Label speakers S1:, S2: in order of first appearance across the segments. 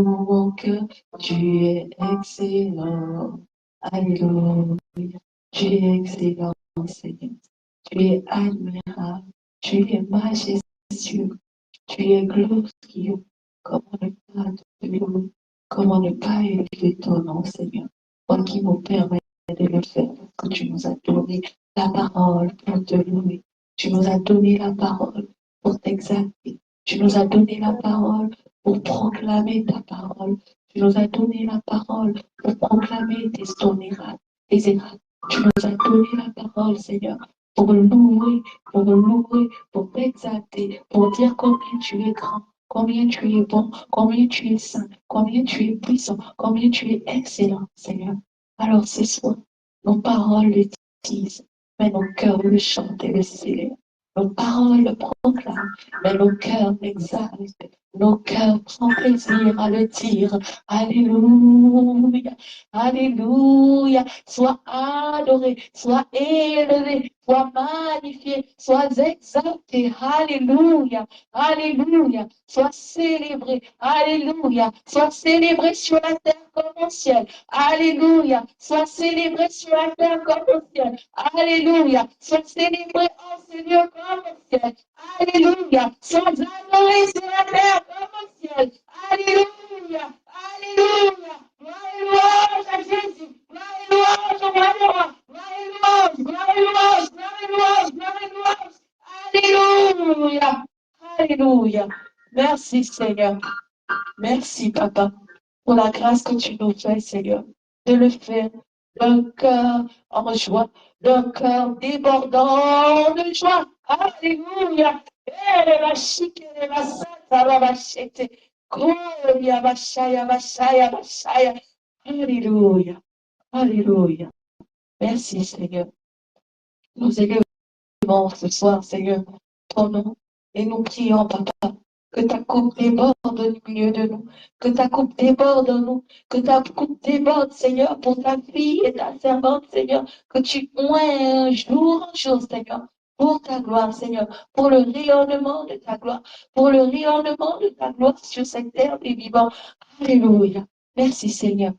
S1: mon cœur, tu es excellent. Alléluia. Tu es excellent, Seigneur. Tu es admirable. Tu es majestueux. Tu es glorieux. Comment ne pas te louer? Comment ne pas élever ton nom, Seigneur? Toi qui nous permets de le faire, parce que tu nous as donné la parole pour te louer. Tu nous as donné la parole pour t'exalter. Tu nous as donné la parole pour proclamer ta parole. Tu nous as donné la parole pour proclamer ton miracle, tes miracles. Tu nous as donné la parole, Seigneur, pour t'exalter, pour dire combien tu es grand, combien tu es bon, combien tu es saint, combien tu es puissant, combien tu es excellent, Seigneur. Alors ce soir, nos paroles le disent, mais nos cœurs le chantent et le célèbrent. Nos paroles le proclament, mais nos cœurs l'exaltent. Nos cœurs prennent plaisir à le dire. Alléluia, Alléluia. Sois adoré, sois élevé, sois magnifié, sois exalté. Alléluia, Alléluia. Sois célébré. Alléluia. Sois célébré sur la terre comme au ciel. Alléluia. Sois célébré sur la terre comme au ciel. Alléluia. Sois célébré, oh Seigneur, comme au ciel. Alléluia. Sois adoré sur la terre comme au ciel. Alléluia. Alléluia. Gloire et louange à Jésus. Gloire et louange au roi des rois. Gloire et louange. Gloire et louange. Gloire et louange. Gloire et louange. Alléluia. Alléluia. Merci Seigneur. Merci Papa pour la grâce que tu nous fais Seigneur de le faire d'un cœur en joie, d'un cœur débordant de joie. Alléluia. Alléluia. Alléluia. Merci Seigneur. Nous élevons ce soir Seigneur ton nom et nous prions Papa que ta coupe déborde au milieu de nous, que ta coupe déborde en nous, que ta coupe déborde, Seigneur, pour ta fille et ta servante, Seigneur, que tu oins jour en jour, Seigneur, pour ta gloire, Seigneur, pour le rayonnement de ta gloire, pour le rayonnement de ta gloire sur cette terre des vivants. Alléluia. Merci, Seigneur.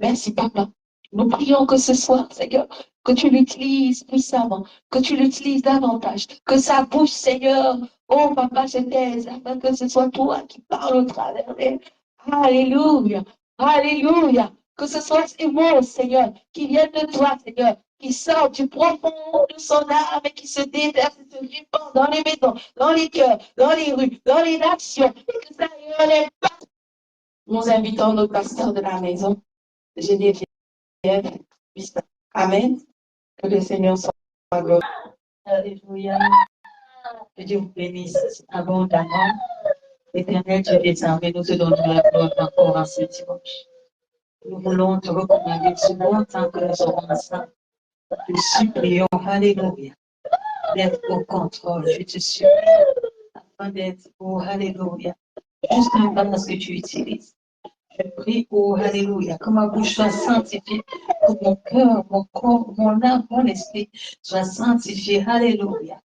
S1: Merci, Papa. Nous prions que ce soir, Seigneur, que tu l'utilises puissamment, que tu l'utilises davantage, que ça bouge, Seigneur. Oh, Papa, je t'aide, afin que ce soit toi qui parles au travers d'elle. Alléluia. Alléluia. Que ce soit ces mots, Seigneur, qui viennent de toi, Seigneur, qui sortent du profond de son âme et qui se déversent et se répandent dans les maisons, dans les cœurs, dans les rues, dans les nations, et que ça relève pas. Nous invitons nos pasteurs de la maison. Geneviève, Amen. Que le Seigneur soit glorifié. Alléluia. Que Dieu vous bénisse abondamment. Éternel Dieu des armées, nous te donnons la gloire encore en ce dimanche. Nous voulons te recommander ce bon temps que nous aurons ensemble. Nous supplions, Alléluia, d'être au contrôle. Je te supplie, afin d'être, oh, Alléluia, juste un balance que tu utilises. Je prie, oh, Alléluia, que ma bouche soit sanctifiée, que mon cœur, mon corps, mon âme, mon esprit soient sanctifiés. Alléluia.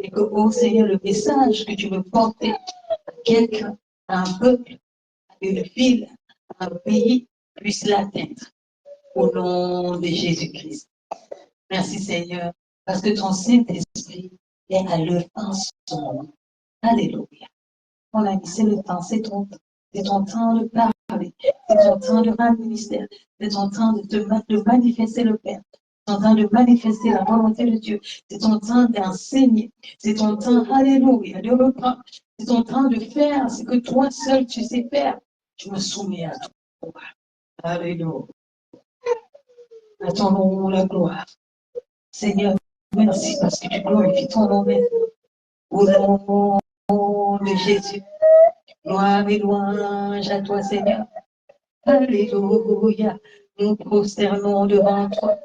S1: Et que, oh Seigneur, le message que tu veux porter à quelqu'un, à un peuple, à une ville, à un pays, puisse l'atteindre. Au nom de Jésus-Christ. Merci Seigneur, parce que ton Saint-Esprit est à l'œuvre en ce moment. Alléluia. Mon ami, c'est le temps, c'est ton temps. C'est ton temps de parler, c'est ton temps de rendre ministère, c'est ton temps de manifester le Père, c'est ton temps de manifester la volonté de Dieu, c'est ton temps d'enseigner, c'est ton temps, alléluia, de reprendre, c'est ton temps de faire ce que toi seul tu sais faire. Je me soumets à toi. Alléluia. À ton nom, la gloire. Seigneur, merci parce que tu glorifies ton nom maintenant. Au nom de Jésus. Gloire et louange à toi, Seigneur. Alléluia. Nous prosternons devant toi.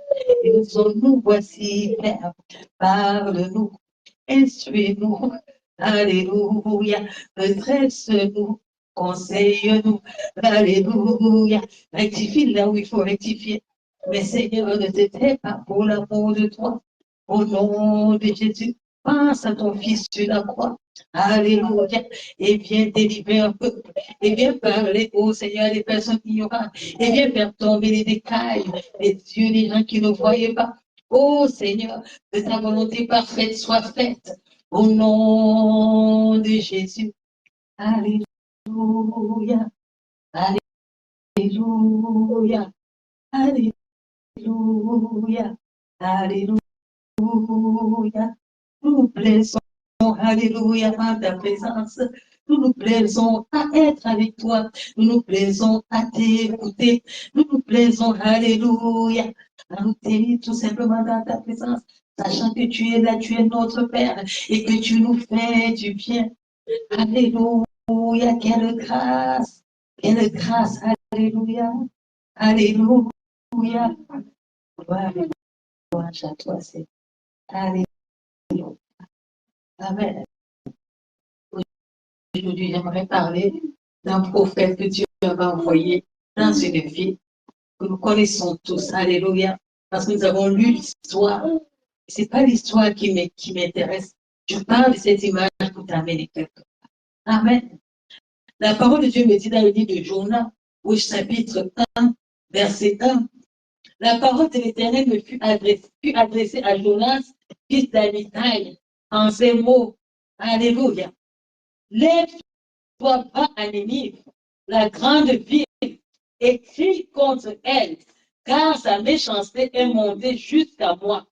S1: Et nous voici, Père. Parle-nous. Instruis-nous. Alléluia. Redresse-nous. Conseille-nous. Alléluia. Rectifie là où il faut rectifier. Mais Seigneur, ne te tais pas pour l'amour de toi. Au nom de Jésus. Pense à ton Fils sur la croix. Alléluia. Et viens délivrer un peuple. Et viens parler au Seigneur des personnes ignorantes. Et viens faire tomber les écailles des yeux des gens qui ne voyaient pas. Oh Seigneur, que ta volonté parfaite soit faite. Au nom de Jésus. Alléluia. Alléluia. Alléluia. Alléluia. Nous nous plaisons, alléluia, à ta présence. Nous nous plaisons à être avec toi. Nous nous plaisons à t'écouter. Nous nous plaisons, alléluia, à nous tenir tout simplement dans ta présence, sachant que tu es là, tu es notre Père et que tu nous fais du bien. Alléluia, quelle grâce, alléluia, alléluia. Gloire à toi, c'est alléluia. Amen. Aujourd'hui, j'aimerais parler d'un prophète que Dieu avait envoyé dans une ville que nous connaissons tous. Alléluia. Parce que nous avons lu l'histoire. Ce n'est pas l'histoire qui m'intéresse. Je parle de cette image pour t'amener quelque part. Amen. La parole de Dieu me dit dans le livre de Jonas, au chapitre 1, verset 1, la parole de l'Éternel me fut adressée à Jonas, fils d'Amitai, en ces mots. Alléluia. Lève-toi, va à Ninive, la grande ville, et crie contre elle, car sa méchanceté est montée jusqu'à moi.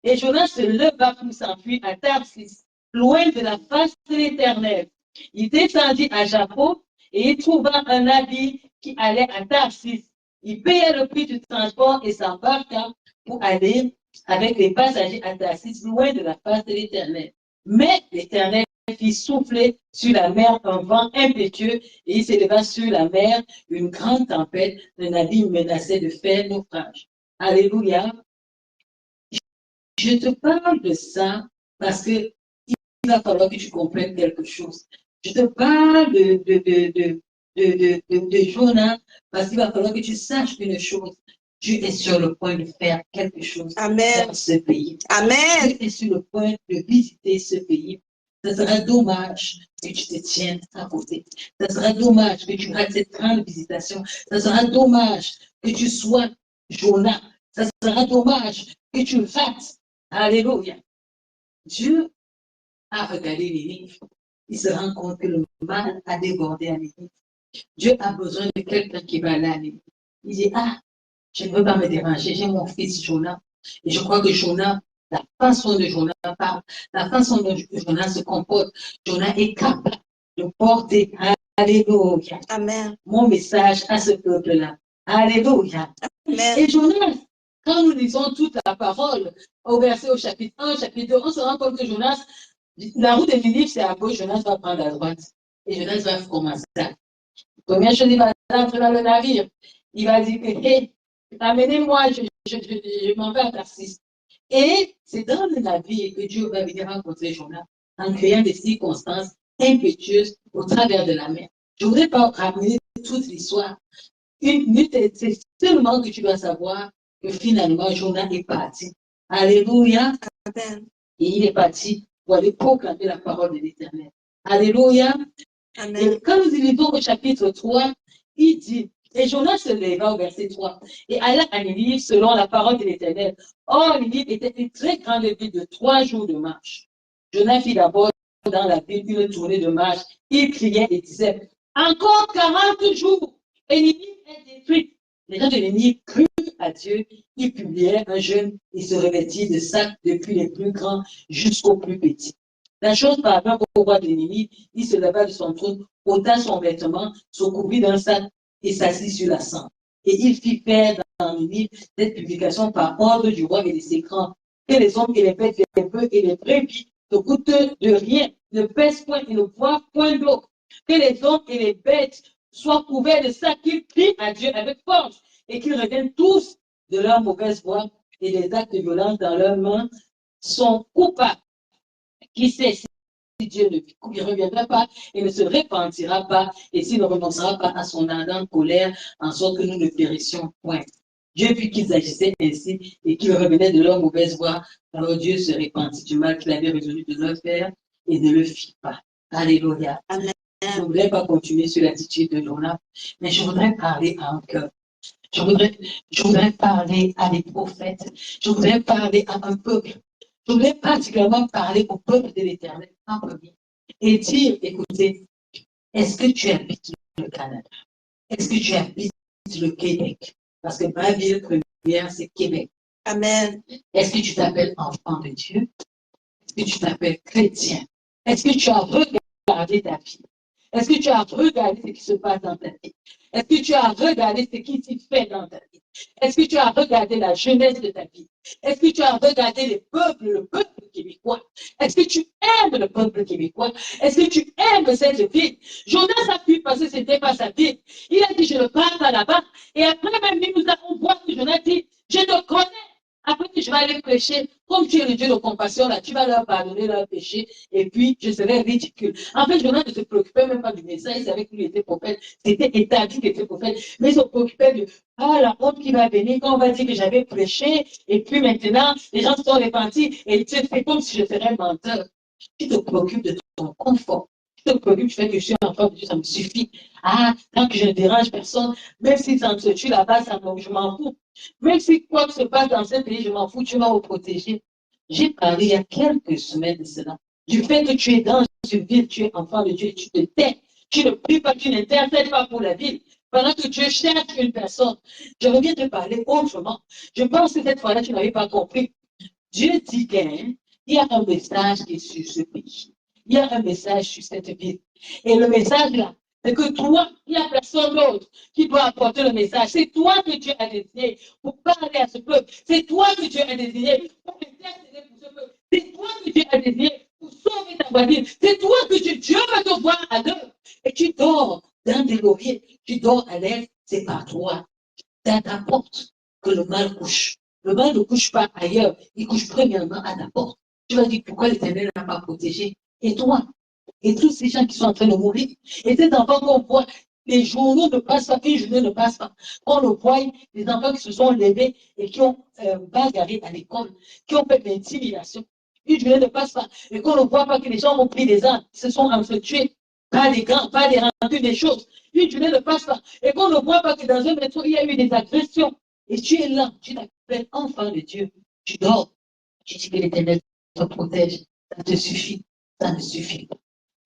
S1: Et Jonas se leva pour s'enfuir à Tarsis, loin de la face de l'Éternel. Il descendit à Jappo et il trouva un navire qui allait à Tarsis. Il paya le prix du transport et s'embarqua pour aller avec les passagers à Tarsis, loin de la face de l'Éternel. Mais l'Éternel fit souffler sur la mer un vent impétueux et il s'éleva sur la mer une grande tempête. Le navire menaçait de faire naufrage. Alléluia. Je te parle de ça parce que il va falloir que tu comprennes quelque chose. Je te parle de Jonas parce qu'il va falloir que tu saches une chose. Dieu est sur le point de faire quelque chose
S2: Amen.
S1: dans ce pays.
S2: Amen.
S1: Dieu est sur le point de visiter ce pays. Ça sera dommage que tu te tiennes à côté. Ça sera dommage que tu rates cette grande visitation. Ça sera dommage que tu sois Jonas. Ça sera dommage que tu rates. Alléluia. Dieu a regardé les livres. Il se rend compte que le mal a débordé à l'église. Dieu a besoin de quelqu'un qui va aller à l'église. Il dit, ah, je ne veux pas me déranger. J'ai mon fils Jonas. Et je crois que Jonas, la façon dont Jonas parle, la façon dont Jonas se comporte, Jonas est capable de porter, alléluia,
S2: Amen.
S1: mon message à ce peuple-là. Alléluia.
S2: Amen.
S1: Et Jonas, quand nous lisons toute la parole, au verset au chapitre 1, chapitre 2, on se rend compte que Jonas, la route de Ninive, c'est à gauche, Jonas va prendre à droite. Et Jonas va commencer. Première chose, il va entrer dans le navire. Il va dire que, hey, amenez-moi, je m'en vais à Tarsis. Et c'est dans le navire que Dieu va venir rencontrer Jonas en créant des circonstances impétueuses au travers de la mer. Je ne voudrais pas ramener toute l'histoire. Une minute, c'est seulement que tu dois savoir que finalement, Jonas est parti. Alléluia.
S2: Amen.
S1: Et il est parti pour aller proclamer la parole de l'Éternel. Alléluia.
S2: Amen.
S1: Et quand nous lisons au chapitre 3, il dit, et Jonas se leva au verset 3, et alla à Ninive selon la parole de l'Éternel. Or, Ninive était une très grande ville de 3 jours de marche. Jonas fit d'abord dans la ville une tournée de marche. Il criait et disait, encore 40 jours, et Ninive est détruite. Les gens de Ninive crurent à Dieu, ils publièrent un jeûne et se revêtirent de sacs depuis les plus grands jusqu'aux plus petits. La chose parvint au roi de Ninive, il se leva de son trône, ôta son vêtement, se couvrit d'un sac et s'assit sur la cendre. Et il fit faire dans Ninive cette publication par ordre du roi et de ses grands, que les hommes et les bêtes, les bœufs et les brebis ne goûtent de rien, ne pèsent point et ne boivent point d'eau. Que les hommes et les bêtes soient couverts de ça, qu'ils crient à Dieu avec force et qu'ils reviennent tous de leur mauvaise voie et des actes de violence dans leurs mains sont coupables. Qui sait si Dieu ne reviendra pas et ne se repentira pas et s'il ne renoncera pas à son ardente colère en sorte que nous ne périssions point. Dieu vit qu'ils agissaient ainsi et qu'ils revenaient de leur mauvaise voie, alors Dieu se repentit du mal qu'il avait résolu de leur faire et ne le fit pas. Alléluia.
S2: Amen.
S1: Je ne voudrais pas continuer sur l'attitude de Jonah, mais je voudrais parler à un cœur. Je voudrais parler à des prophètes. Je voudrais parler à un peuple. Je voudrais particulièrement parler au peuple de l'Éternel en premier. Et dire, écoutez, est-ce que tu habites le Canada? Est-ce que tu habites le Québec? Parce que ma ville première, c'est Québec.
S2: Amen.
S1: Est-ce que tu t'appelles enfant de Dieu? Est-ce que tu t'appelles chrétien? Est-ce que tu as regardé ta vie? Est-ce que tu as regardé ce qui se passe dans ta vie? Est-ce que tu as regardé ce qui s'y fait dans ta vie? Est-ce que tu as regardé la jeunesse de ta vie? Est-ce que tu as regardé le peuple québécois? Est-ce que tu aimes le peuple québécois? Est-ce que tu aimes cette ville? Jonas a pu passer, c'était pas sa ville. Il a dit, je ne pars pas là-bas. Et après, même nous avons voir que Jonas dit, je te connais. Après, je vais aller prêcher, comme tu es le Dieu de compassion, là, tu vas leur pardonner leurs péchés, et puis je serai ridicule. En fait, Jonas ne se préoccupait même pas du message, il savait qu'il était prophète, c'était établi qu'il était prophète, mais il se préoccupait de, la honte qui va venir, quand on va dire que j'avais prêché, et puis maintenant, les gens se sont repentis, et tu fais comme si je serais menteur. Tu te préoccupes de ton confort. Tu te préoccupes du fait que je suis enfant de Dieu, ça me suffit. Tant que je ne dérange personne, même si ça me tue là-bas, je m'en fous. Même si quoi que se passe dans ce pays, je m'en fous, tu vas me protéger. J'ai parlé il y a quelques semaines de cela, du fait que tu es dans une ville, tu es enfant de Dieu, tu te tais, tu ne pries pas, tu n'intercèdes pas pour la ville. Pendant que Dieu cherche une personne, je reviens te parler autrement. Je pense que cette fois-là, tu n'avais pas compris. Dieu dit qu'il y a un message qui est sur ce pays. Il y a un message sur cette ville. Et le message là, c'est que toi, il n'y a personne d'autre qui doit apporter le message. C'est toi que Dieu a désigné pour parler à ce peuple. C'est toi que Dieu a désigné pour intercéder pour ce peuple. C'est toi que Dieu a désigné pour sauver ta voisine. C'est toi que Dieu va te voir à l'heure. Et tu dors dans des lauriers. Tu dors à l'aise. C'est par toi. C'est à ta porte que le mal couche. Le mal ne couche pas ailleurs. Il couche premièrement à ta porte. Tu vas dire pourquoi l'Éternel n'a pas protégé. Et toi? Et tous ces gens qui sont en train de mourir. Et ces enfants qu'on voit, les journaux ne passent pas, une journée ne passe pas. On le voit, les enfants qui se sont levés et qui ont bagarré à l'école, qui ont fait de l'intimidation. Une journée ne passe pas. Et qu'on ne voit pas que les gens ont pris des armes, se sont entretués, pas des gants, pas des rendues, des choses. Une journée ne passe pas. Et qu'on ne voit pas que dans un métro, il y a eu des agressions. Et tu es là, tu t'appelles enfant de Dieu. Tu dors. Tu dis que l'Éternel te protège. Ça te suffit. Ça ne suffit pas.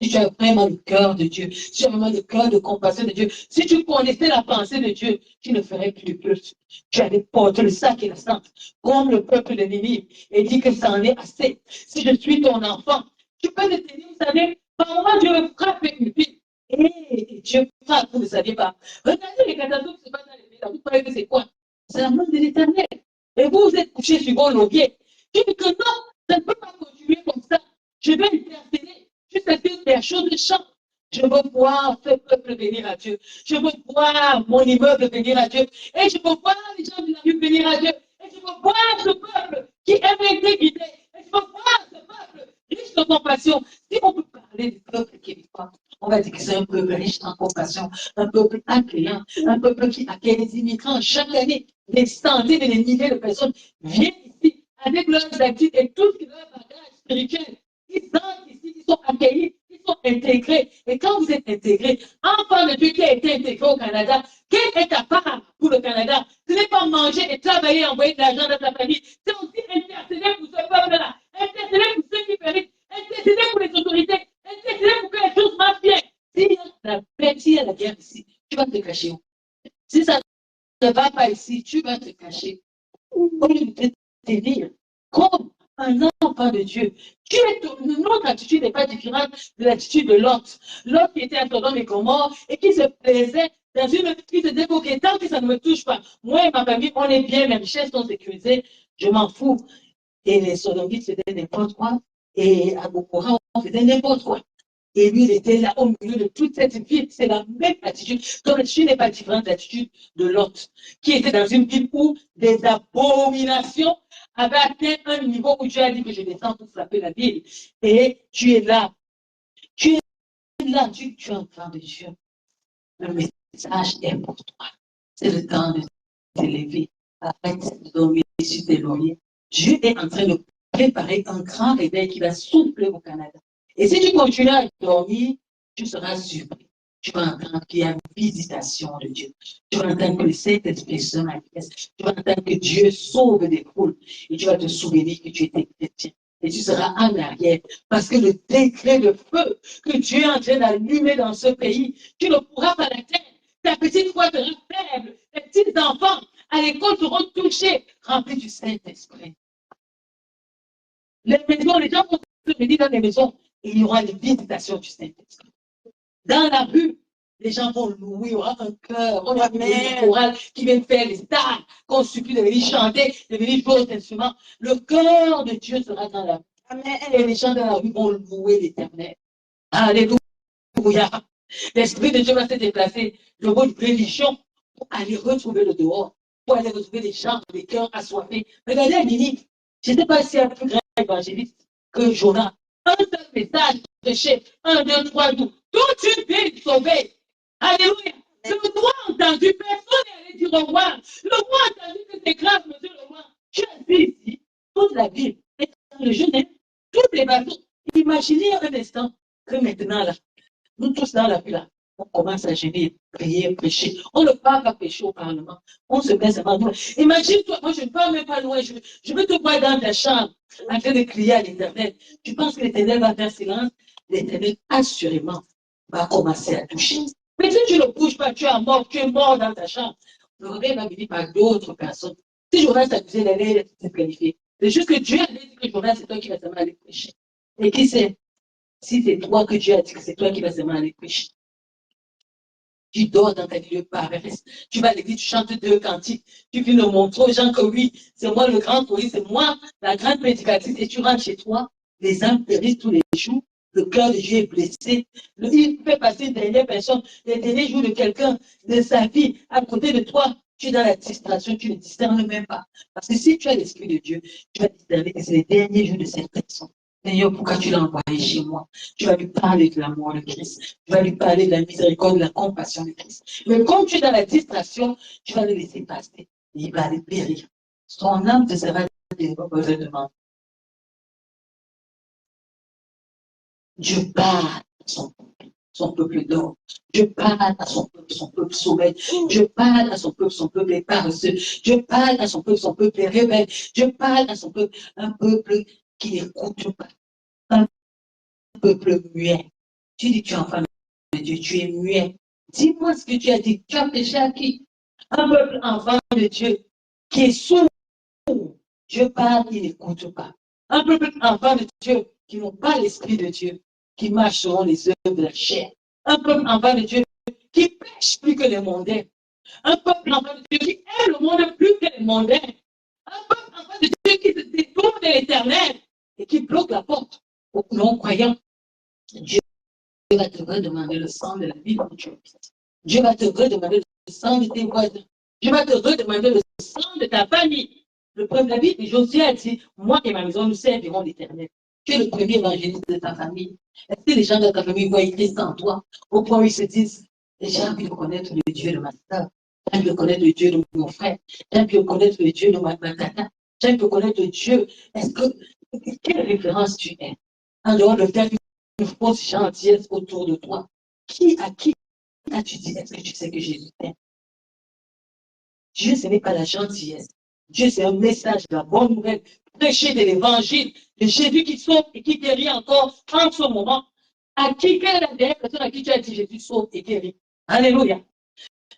S1: Si tu as vraiment le cœur de Dieu, si tu as vraiment le cœur de compassion de Dieu, si tu connaissais la pensée de Dieu, tu ne ferais plus de plus. Tu allais porter le sac et la sang, comme le peuple de Ninive, et dit que ça en est assez. Si je suis ton enfant, tu peux te tenir, vous savez, par moment, Dieu me frappe une fille. Et Dieu frappe, vous ne saviez pas. Regardez les catastrophes qui se passent dans les pays, vous croyez que c'est quoi? C'est la main de l'Éternel. Et vous êtes couché sur vos lauriers. Tu dis que non, ça ne peut pas continuer comme ça. Je vais intercéder. Tu sais que des choses changent. Je veux voir ce peuple venir à Dieu. Je veux voir mon immeuble venir à Dieu. Et je veux voir les gens de la rue venir à Dieu. Et je veux voir ce peuple qui aime l'intégrité. Et je veux voir ce peuple riche de compassion. Si on peut parler du peuple québécois, on va dire que c'est un peuple riche en compassion, un peuple accueillant, un peuple qui accueille les immigrants chaque année. Des centaines et des milliers de personnes viennent ici avec leurs actifs et tout ce qui leur bagage spirituel. Ils entrent ici, ils sont accueillis, ils sont intégrés. Et quand vous êtes intégrés, enfant de Dieu qui a été intégré au Canada, quelle est ta part pour le Canada? Ce n'est pas manger et travailler, envoyer de l'argent dans ta famille. C'est aussi intercéder pour ce peuple-là, intercéder pour ceux qui périssent, intercéder pour les autorités, intercéder pour que les choses marchent bien. S'il y a la paix, s'il y a la guerre ici, tu vas te cacher où? Si ça ne va pas ici, tu vas te cacher. Au lieu de te dire, comme un enfant de Dieu, notre attitude n'est pas différente de l'attitude de Lot. Lot qui était à Sodome et Gomorrhe et qui se plaisait dans une qui se disait, ok, tant que ça ne me touche pas, moi et ma famille, on est bien, mes richesses sont sécurisées, je m'en fous. Et les sodomites faisaient n'importe quoi, et à Gomorrhe, on faisait n'importe quoi. Et lui, il était là au milieu de toute cette ville. C'est la même attitude. Donc, l'attitude n'est pas différente de l'attitude de Lot, qui était dans une ville où des abominations avaient atteint un niveau où Dieu a dit que je descends pour frapper la ville. Et tu es là. Tu es là. Tu es enfant de Dieu. Le message est pour toi. C'est le temps de t'élever. Arrête de dormir sur tes lauriers. Dieu est en train de préparer un grand réveil qui va souffler au Canada. Et si tu continues à dormir, tu seras surpris. Tu vas entendre qu'il y a une visitation de Dieu. Tu vas entendre que le Saint-Esprit se manifeste. Tu vas entendre que Dieu sauve des foules. Et tu vas te souvenir que tu étais chrétien. Et tu seras en arrière. Parce que le décret de feu que Dieu est en train d'allumer dans ce pays, tu ne pourras pas l'atteindre. Ta petite foi sera faible. Tes petits enfants à l'école seront touchés, remplis du Saint-Esprit. Les maisons, les gens vont se venir dans les maisons et il y aura les visitations du Saint-Esprit. Dans la rue, les gens vont louer, il y aura un cœur, on va mettre un choral qui vient faire les stars, qu'on supplie de venir chanter, de venir jouer aux instruments. Le cœur de Dieu sera dans la rue. Amen. Et les gens dans la rue vont louer l'Éternel. Alléluia. L'Esprit de Dieu va se déplacer de votre religion pour aller retrouver le dehors, pour aller retrouver les gens, les cœurs assoiffés. Regardez à Ninive. Je ne sais pas s'il y a un plus grand évangéliste que Jonas. Un seul message prêché, 1, 2, 3, 12. Toute une ville sauvée. Alléluia. Le roi a entendu, personne n'est allé dire au roi. Le roi a entendu que c'est grave, monsieur le roi. Tu as vu ici, toute la ville est dans le jeûne, tous les bateaux. Imaginez un instant que maintenant, là, nous tous dans la ville, là, on commence à gêner, prier, prêcher. On ne parle pas prêcher au Parlement. On se met seulement loin. Imagine-toi, moi je ne parle même pas loin. Je veux te voir dans ta chambre, en train de crier à l'Éternel. Tu penses que l'Éternel va faire silence? L'Éternel, assurément, va commencer à toucher. Mais si tu ne bouges pas, tu es mort dans ta chambre. Le réveil va venir par d'autres personnes. Si Jonas s'accusait d'aller se planifier, c'est juste que Dieu a dit que Jonas, c'est toi qui vas seulement aller prêcher. Et qui sait? Si c'est toi que Dieu a dit que c'est toi qui vas seulement aller prêcher. Tu dors dans ta lieu paresse. Tu vas à l'église, tu chantes 2 cantiques. Tu viens de montrer aux gens que oui, c'est moi le grand touriste, c'est moi la grande prédicatrice. Et tu rentres chez toi, les âmes périssent tous les jours. Le cœur de Dieu est blessé. Il fait passer une dernière personne, les derniers jours de quelqu'un, de sa vie, à côté de toi. Tu es dans la distraction, tu ne discernes même pas. Parce que si tu as l'Esprit de Dieu, tu vas discerner que c'est les derniers jours de cette personne. Seigneur, pourquoi tu l'as envoyé chez moi? Tu vas lui parler de l'amour de Christ. Tu vas lui parler de la miséricorde, de la compassion de Christ. Mais comme tu es dans la distraction, tu vas le laisser passer. Il va aller périr. Son âme te sera demandée. Dieu parle à son peuple dort. Dieu parle à son peuple sommeille. Dieu parle à son peuple est paresseux. Dieu parle à son peuple est rebelle. Dieu parle à son peuple, un peuple qui n'écoute pas. Un peuple muet. Tu dis, tu es enfant de Dieu, tu es muet. Dis-moi ce que tu as dit. Tu as péché à qui? Un peuple enfant de Dieu qui est sourd. Dieu parle, il n'écoute pas. Un peuple enfant de Dieu qui n'ont pas l'Esprit de Dieu, qui marchent selon les œuvres de la chair. Un peuple enfant de Dieu qui pêche plus que les mondains. Un peuple enfant de Dieu qui aime le monde plus que les mondains. Un peuple enfant de Dieu qui se détourne de l'Éternel et qui bloque la porte aux non-croyants. Dieu va te redemander le sang de la vie que tu habites. Dieu va te redemander le sang de tes voisins. Dieu va te redemander le sang de ta famille. Le premier David, Josué a dit, moi et ma maison, nous servirons l'Éternel. Tu es le premier évangéliste de ta famille. Est-ce que les gens de ta famille voient Christ en toi, au point où ils se disent, j'ai envie de connaître le Dieu de ma soeur, j'ai envie de connaître le Dieu de mon frère, j'ai envie de connaître le Dieu de ma tata, j'ai envie de connaître le Dieu. Est-ce que, quelle référence tu es? En dehors de faire une fausse gentillesse autour de toi. À qui as-tu dit, est-ce que tu sais que Jésus t'aime? Dieu, ce n'est pas la gentillesse. Dieu, c'est un message de la bonne nouvelle. Prêcher de l'évangile, de Jésus qui sauve et qui guérit encore en ce moment. À qui, quelle est la dernière personne à qui tu as dit Jésus sauve et guérit? Alléluia.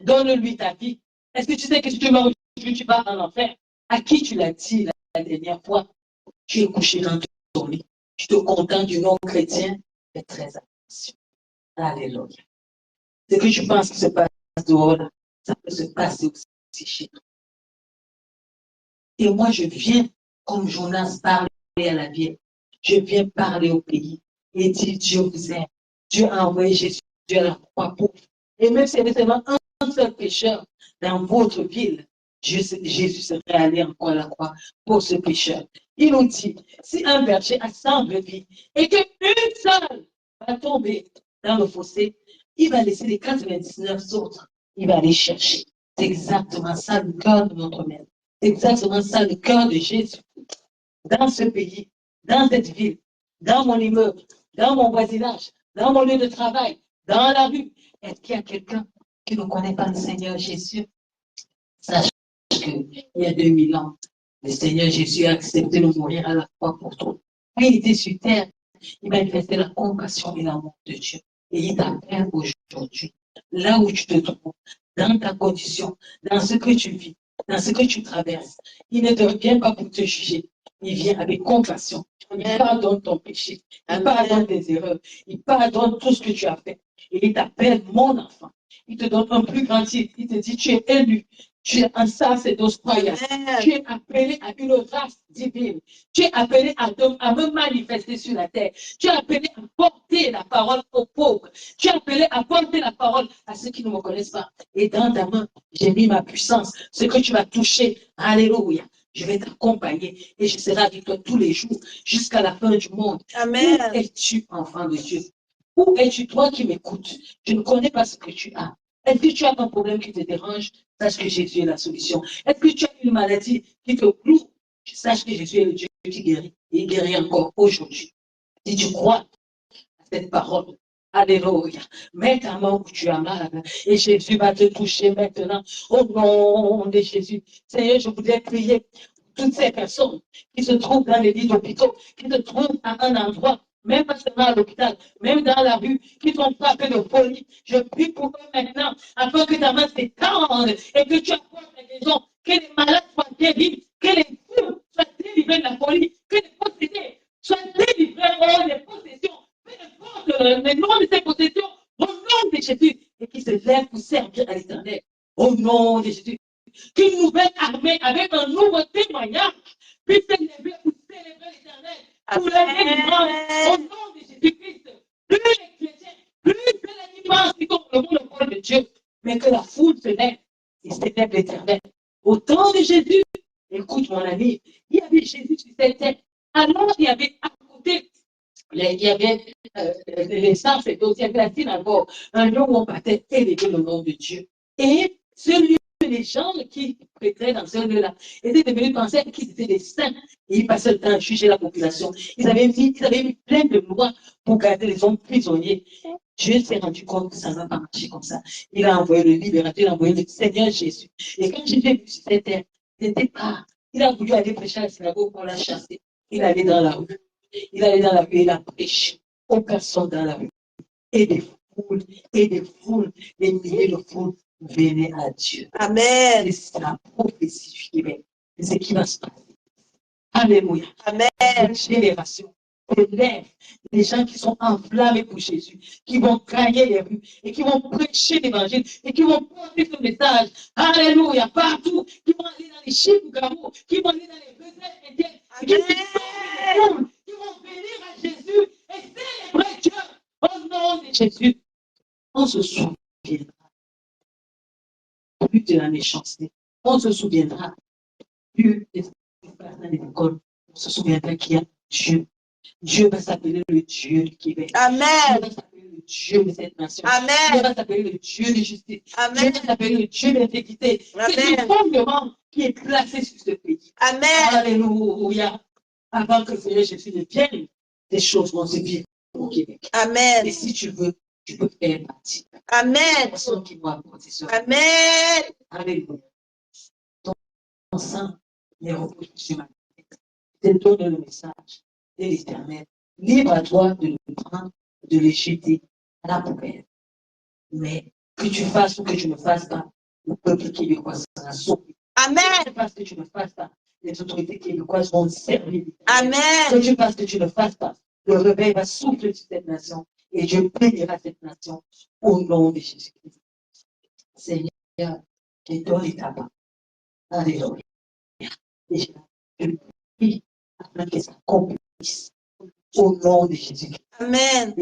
S1: Donne-lui ta vie. Est-ce que tu sais que si tu meurs aujourd'hui, tu vas en enfer? À qui tu l'as dit la dernière fois? Tu es couché dans ton lit. Tu te contentes du nom chrétien. Fais très attention. Alléluia. Ce que tu penses qui se passe dehors, ça peut se passer aussi chez toi. Et moi, je viens, comme Jonas, parler à la vieille. Je viens parler au pays et dire, Dieu vous aime. Dieu a envoyé Jésus à la croix pour vous. Et même si il y avait seulement un seul pécheur dans votre ville, Jésus serait allé encore à la croix pour ce pécheur. Il nous dit, si un berger a 100 brebis et qu'une seule va tomber dans le fossé, il va laisser les 99 autres. Il va aller chercher. C'est exactement ça le cœur de notre Maître. C'est exactement ça le cœur de Jésus. Dans ce pays, dans cette ville, dans mon immeuble, dans mon voisinage, dans mon lieu de travail, dans la rue. Est-ce qu'il y a quelqu'un qui ne connaît pas le Seigneur Jésus? Sache qu'il y a 2000 ans, le Seigneur Jésus a accepté de mourir à la croix pour toi. Quand il était sur terre, il manifestait la compassion et l'amour de Dieu. Et il t'appelle aujourd'hui, là où tu te trouves, dans ta condition, dans ce que tu vis, dans ce que tu traverses. Il ne te vient pas pour te juger. Il vient avec compassion. Il pardonne ton péché. Il pardonne tes erreurs. Il pardonne tout ce que tu as fait. Et il t'appelle mon enfant. Il te donne un plus grand titre. Il te dit, tu es élu. Tu es un sacerdoce royal. Tu es appelé à une race divine. Tu es appelé à me manifester sur la terre. Tu es appelé à porter la parole aux pauvres. Tu es appelé à porter la parole à ceux qui ne me connaissent pas. Et dans ta main, j'ai mis ma puissance. Ce que tu vas toucher, alléluia. Je vais t'accompagner et je serai avec toi tous les jours jusqu'à la fin du monde.
S2: Amen.
S1: Où es-tu, enfant de Dieu? Où es-tu, toi qui m'écoutes? Je ne connais pas ce que tu as. Est-ce que tu as un problème qui te dérange? Sache que Jésus est la solution. Est-ce que tu as une maladie qui te cloue? Sache que Jésus est le Dieu qui guérit. Et il guérit encore aujourd'hui. Si tu crois à cette parole, alléluia, mets ta main où tu as mal et Jésus va te toucher maintenant. Au nom de Jésus. Seigneur, je voudrais prier pour toutes ces personnes qui se trouvent dans les lits d'hôpitaux, qui se trouvent à un endroit, même pas seulement à l'hôpital, même dans la rue, qui sont frappés de folie. Je prie pour eux maintenant, afin que ta main s'étende et que tu apportes la guérison, que les malades soient guéris, que les fous soient délivrés de la folie, que les possédés soient délivrés des possessions, peu importe le nom de ces possessions, au nom de Jésus, et qui se lèvent pour servir à l'Éternel. Au nom de Jésus. Qu'une nouvelle armée avec un nouveau témoignage puisse s'élever pour célébrer l'Éternel, pour la délivrance, au nom de Jésus-Christ. Plus les chrétiens, plus de la délivrance qui sont le monopole de Dieu, mais que la foule se lève et célèbre l'Éternel. Au temps de Jésus, écoute mon ami, il y avait Jésus sur cette terre. Alors il y avait à côté, il y avait les saints, il y avait la synagogue, un lieu où on partait élever le nom de Dieu. Et ce lieu, les gens qui prêtaient dans ce lieu-là étaient devenus penser qu'ils étaient des saints et ils passaient le temps à juger la population. Ils avaient mis plein de lois pour garder les hommes prisonniers. Dieu s'est rendu compte que ça ne va pas marcher comme ça. Il a envoyé le libérateur, il a envoyé le Seigneur Jésus. Et quand Jésus est venu sur cette terre, c'était pas. Il a voulu aller prêcher à la synagogue, on l'a chassé. Il allait dans la rue. Il allait dans la rue, il a prêché aux personnes dans la rue. Et des foules, des milliers de foules venaient à Dieu.
S2: Amen.
S1: C'est la prophétie du Québec. C'est ce qui va se passer. Alléluia.
S2: Amen.
S1: Une génération élève des gens qui sont enflammés pour Jésus, qui vont gagner les rues et qui vont prêcher l'évangile et qui vont porter ce message. Alléluia. Partout. Qui vont aller dans les Chibougamou, qui vont aller dans les réserves indiennes, qui vont venir à Jésus et célébrer Dieu au nom de Jésus. On se souviendra plus de la méchanceté. On se souviendra plus des personnes des écoles. On se souviendra qu'il y a Dieu. Dieu va s'appeler le Dieu du Québec.
S2: Amen.
S1: Dieu va s'appeler le Dieu de cette nation.
S2: Amen.
S1: Dieu va s'appeler le Dieu de justice.
S2: Amen.
S1: Dieu va s'appeler le Dieu d'intégrité. C'est le fondement qui est placé sur ce pays.
S2: Amen.
S1: Alléluia. Avant que le Seigneur Jésus ne vienne, des choses vont se vivre au Québec.
S2: Amen.
S1: Et si tu veux, tu peux faire partie.
S2: Amen.
S1: Personne qui doit apporter ça.
S2: Amen.
S1: Alléluia. Ton sang est reposé sur ma tête. Je te donne le message de l'Éternel. Libre à toi de le prendre, de le jeter à la poubelle. Mais que tu fasses ou que tu ne fasses pas, le peuple québécois sera sauvé.
S2: Amen.
S1: Que tu fasses que tu ne fasses pas, les autorités québécoises vont servir.
S2: Amen.
S1: Que tu fasses que tu ne fasses pas, le réveil va souffler sur cette nation et Dieu bénira cette nation au nom de Jésus-Christ. Seigneur, je donne ta part. Alléluia. Et je prie afin que ça accomplisse au nom de Jésus-Christ.
S2: Amen.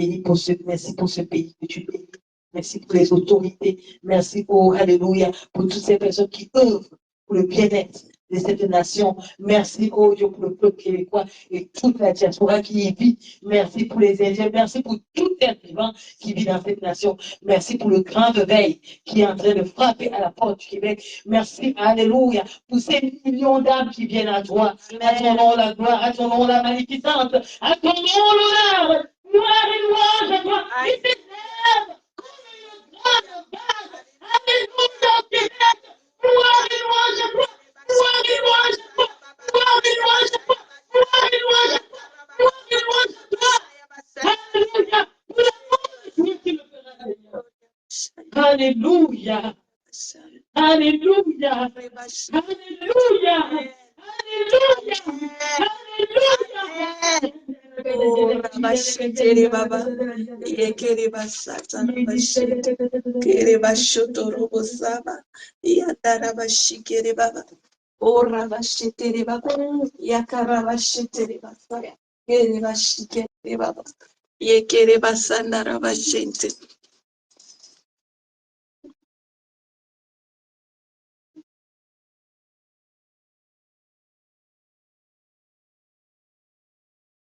S1: Merci pour ce pays que tu bénis. Merci pour les autorités. Merci pour, alléluia, pour toutes ces personnes qui œuvrent pour le bien-être de cette nation. Merci, oh Dieu, pour le peuple québécois et toute la diaspora qui y vit. Merci pour les Indiens. Merci pour tout être vivant qui vit dans cette nation. Merci pour le grand réveil qui est en train de frapper à la porte du Québec. Merci, alléluia, pour ces millions d'âmes qui viennent à toi. À ton nom la gloire, à ton nom la magnificence, à ton nom l'honneur. Gloire et louange à toi. Il t'élève comme une grande base. Alléluia, Québec. Gloire et louange à toi. Gloire et louange à toi. Gloire et louange à toi. Gloire et louange à toi. Gloire et louange à toi. Alléluia. Pour l'amour de Dieu qui le fera, Seigneur. Alléluia. Alléluia. Alléluia.
S2: Oh, Rabashiteri Baba. Yekeri Basata Rabashit. Kere Bashoto Robosaba. Yatarabashikeri Baba. Oh, Rabashiteri Baba. Yakarabashiteri Baba. Kere Bashikeri Baba. Yekere Basanda Rabashinte.